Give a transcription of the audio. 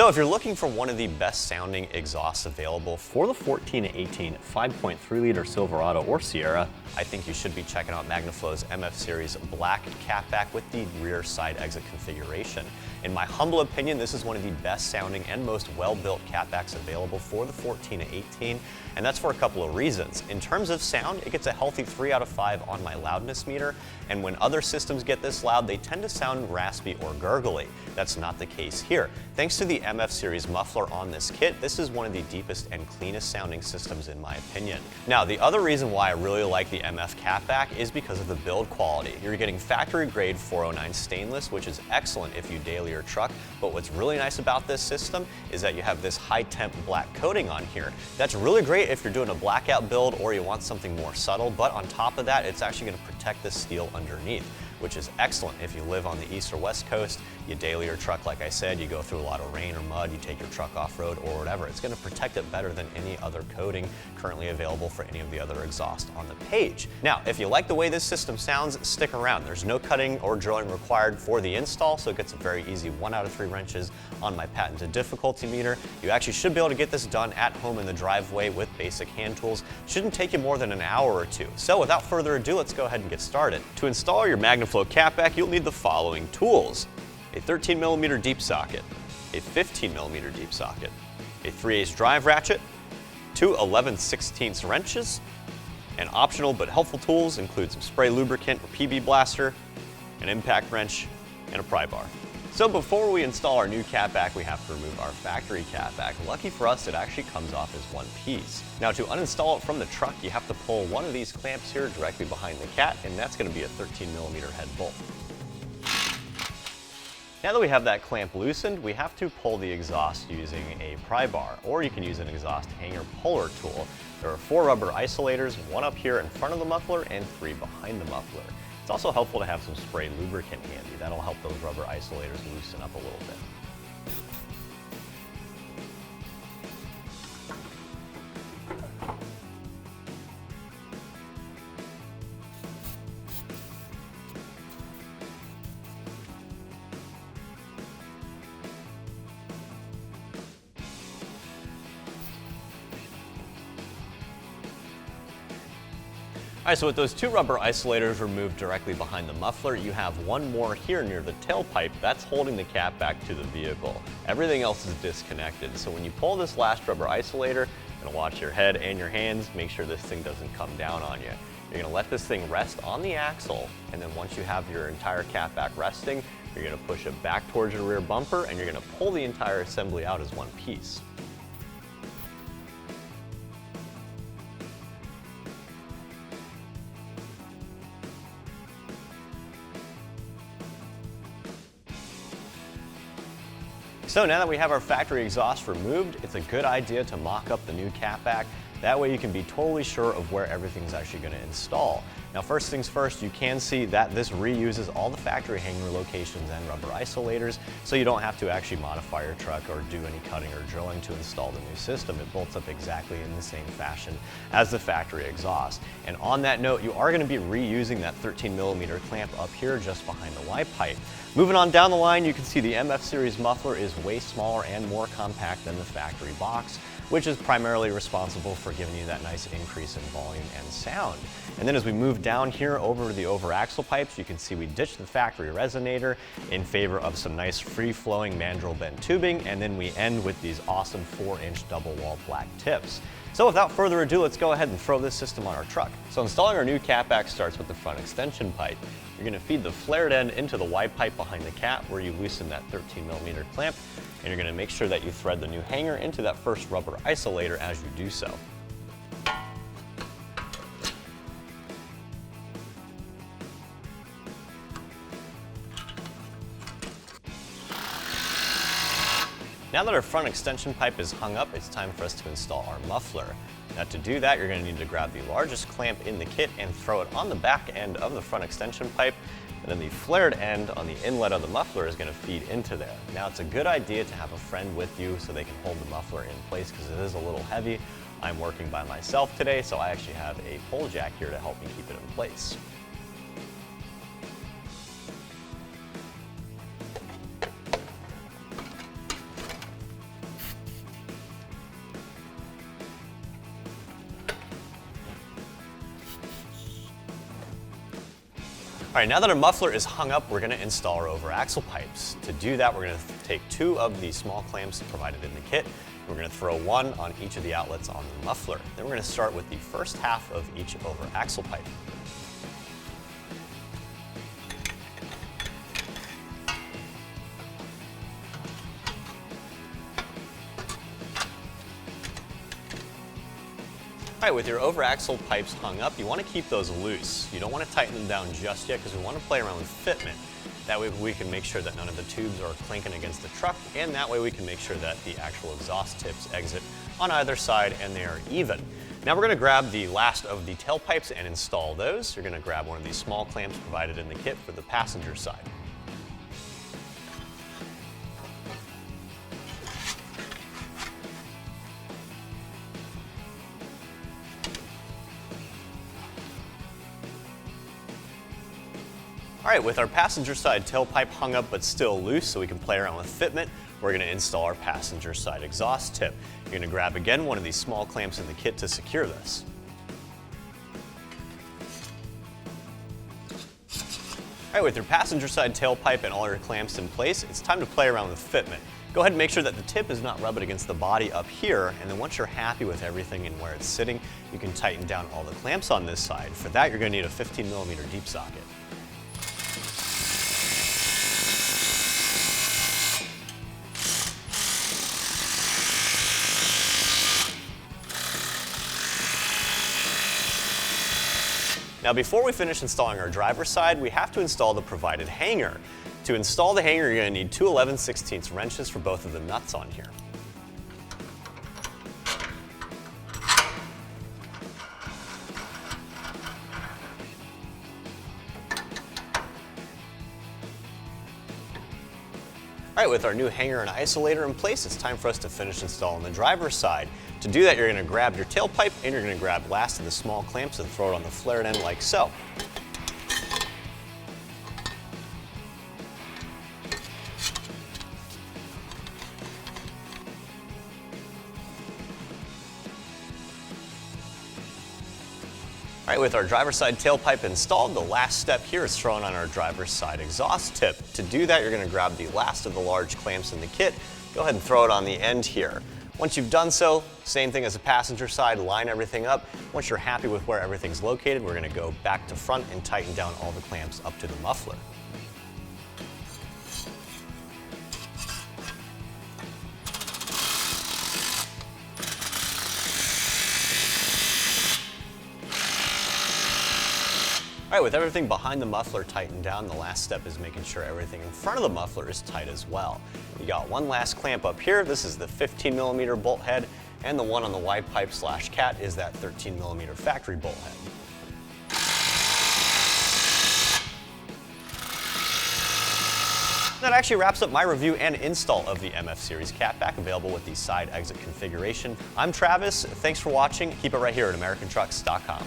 So if you're looking for one of the best sounding exhausts available for the 14 to 18 5.3 liter Silverado or Sierra, I think you should be checking out Magnaflow's MF Series Black Catback with the rear side exit configuration. In my humble opinion, this is one of the best sounding and most well-built catbacks available for the 14 to 18, and that's for a couple of reasons. In terms of sound, it gets a healthy 3 out of 5 on my loudness meter, and when other systems get this loud, they tend to sound raspy or gurgly. That's not the case here. Thanks to the MF Series muffler on this kit, this is one of the deepest and cleanest sounding systems in my opinion. Now, the other reason why I really like the MF Catback is because of the build quality. You're getting factory grade 409 stainless, which is excellent if you daily your truck, but what's really nice about this system is that you have this high temp black coating on here. That's really great if you're doing a blackout build or you want something more subtle, but on top of that, it's actually going to protect the steel underneath, which is excellent if you live on the east or west coast, you daily your truck, like I said, you go through a lot of rain or mud, you take your truck off-road or whatever. It's going to protect it better than any other coating currently available for any of the other exhaust on the page. Now, if you like the way this system sounds, stick around. There's no cutting or drilling required for the install, so it gets a very easy 1 out of 3 wrenches on my patented difficulty meter. You actually should be able to get this done at home in the driveway with basic hand tools. Shouldn't take you more than an hour or two. So without further ado, let's go ahead and get started. To install your Magnaflow Catback, you'll need the following tools: a 13mm deep socket, a 15mm deep socket, a 3/8 drive ratchet, 2 11/16 wrenches, and optional but helpful tools include some spray lubricant or PB blaster, an impact wrench, and a pry bar. So before we install our new catback, we have to remove our factory catback. Lucky for us, it actually comes off as one piece. Now, to uninstall it from the truck, you have to pull one of these clamps here directly behind the cat, and that's going to be a 13mm head bolt. Now that we have that clamp loosened, we have to pull the exhaust using a pry bar, or you can use an exhaust hanger puller tool. There are 4 rubber isolators, 1 up here in front of the muffler and 3 behind the muffler. It's also helpful to have some spray lubricant handy. That'll help those rubber isolators loosen up a little bit. All right, so with those 2 rubber isolators removed directly behind the muffler, you have 1 more here near the tailpipe that's holding the catback to the vehicle. Everything else is disconnected. So when you pull this last rubber isolator, you're gonna watch your head and your hands, make sure this thing doesn't come down on you. You're gonna let this thing rest on the axle, and then once you have your entire catback resting, you're gonna push it back towards your rear bumper, and you're gonna pull the entire assembly out as one piece. So now that we have our factory exhaust removed, it's a good idea to mock up the new catback. That way you can be totally sure of where everything's actually going to install. Now, first things first, you can see that this reuses all the factory hanger locations and rubber isolators, so you don't have to actually modify your truck or do any cutting or drilling to install the new system. It bolts up exactly in the same fashion as the factory exhaust. And on that note, you are going to be reusing that 13mm clamp up here just behind the Y pipe. Moving on down the line, you can see the MF Series muffler is way smaller and more compact than the factory box, which is primarily responsible for giving you that nice increase in volume and sound. And then as we move down here over the over-axle pipes, you can see we ditched the factory resonator in favor of some nice free-flowing mandrel bend tubing, and then we end with these awesome 4-inch double-wall black tips. So without further ado, let's go ahead and throw this system on our truck. So installing our new catback starts with the front extension pipe. You're going to feed the flared end into the Y pipe behind the cat where you loosen that 13mm clamp, and you're going to make sure that you thread the new hanger into that first rubber isolator as you do so. Now that our front extension pipe is hung up, it's time for us to install our muffler. Now to do that, you're going to need to grab the largest clamp in the kit and throw it on the back end of the front extension pipe, and then the flared end on the inlet of the muffler is going to feed into there. Now it's a good idea to have a friend with you so they can hold the muffler in place because it is a little heavy. I'm working by myself today, so I actually have a pole jack here to help me keep it in place. All right, now that our muffler is hung up, we're gonna install our over axle pipes. To do that, we're gonna take 2 of the small clamps provided in the kit. We're gonna throw 1 on each of the outlets on the muffler. Then we're gonna start with the first half of each over axle pipe. All right, with your over axle pipes hung up, you want to keep those loose. You don't want to tighten them down just yet because we want to play around with fitment. That way we can make sure that none of the tubes are clinking against the truck, and that way we can make sure that the actual exhaust tips exit on either side and they are even. Now we're going to grab the last of the tailpipes and install those. You're going to grab one of these small clamps provided in the kit for the passenger side. All right, with our passenger side tailpipe hung up but still loose so we can play around with fitment, we're going to install our passenger side exhaust tip. You're going to grab again one of these small clamps in the kit to secure this. All right, with your passenger side tailpipe and all your clamps in place, it's time to play around with fitment. Go ahead and make sure that the tip is not rubbing against the body up here, and then once you're happy with everything and where it's sitting, you can tighten down all the clamps on this side. For that, you're going to need a 15mm deep socket. Now before we finish installing our driver's side, we have to install the provided hanger. To install the hanger, you're going to need 2 11/16 wrenches for both of the nuts on here. All right, with our new hanger and isolator in place, it's time for us to finish installing the driver's side. To do that, you're going to grab your tailpipe and you're going to grab last of the small clamps and throw it on the flared end like so. All right, with our driver's side tailpipe installed, the last step here is throwing on our driver's side exhaust tip. To do that, you're going to grab the last of the large clamps in the kit. Go ahead and throw it on the end here. Once you've done so, same thing as the passenger side, line everything up. Once you're happy with where everything's located, we're going to go back to front and tighten down all the clamps up to the muffler. All right, with everything behind the muffler tightened down, the last step is making sure everything in front of the muffler is tight as well. You got one last clamp up here. This is the 15mm bolt head, and the one on the Y pipe / cat is that 13mm factory bolt head. That actually wraps up my review and install of the MF Series Catback, available with the side exit configuration. I'm Travis. Thanks for watching. Keep it right here at AmericanTrucks.com.